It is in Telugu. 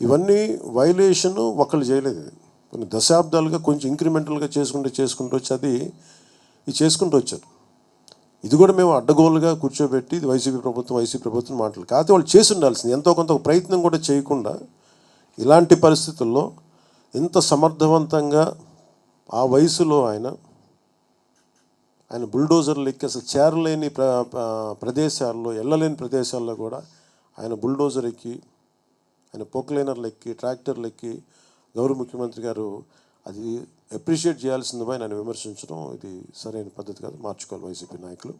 ఇవన్నీ వైలేషను ఒకళ్ళు చేయలేదు. కొన్ని దశాబ్దాలుగా కొంచెం ఇంక్రిమెంటల్గా చేసుకుంటూ వచ్చి అది చేసుకుంటూ వచ్చారు. ఇది కూడా మేము అడ్డగోలుగా కూర్చోబెట్టి ఇది వైసీపీ ప్రభుత్వం మాటలు కాకపోతే వాళ్ళు చేసి ఉండాల్సింది. ఎంతో కొంత ప్రయత్నం కూడా చేయకుండా ఇలాంటి పరిస్థితుల్లో ఇంత సమర్థవంతంగా ఆ వయసులో ఆయన బుల్డోజర్లు ఎక్కి అసలు చేరలేని ప్రదేశాల్లో, వెళ్ళలేని ప్రదేశాల్లో కూడా ఆయన బుల్డోజర్ ఎక్కి, ఆయన పోక్లైనర్లు ఎక్కి, ట్రాక్టర్లు ఎక్కి గౌరవ ముఖ్యమంత్రి గారు అది అప్రిషియేట్ చేయాల్సిందిపై నేను విమర్శించడం ఇది సరైన పద్ధతి కాదు. మార్చుకోవాలి వైసీపీ నాయకులు.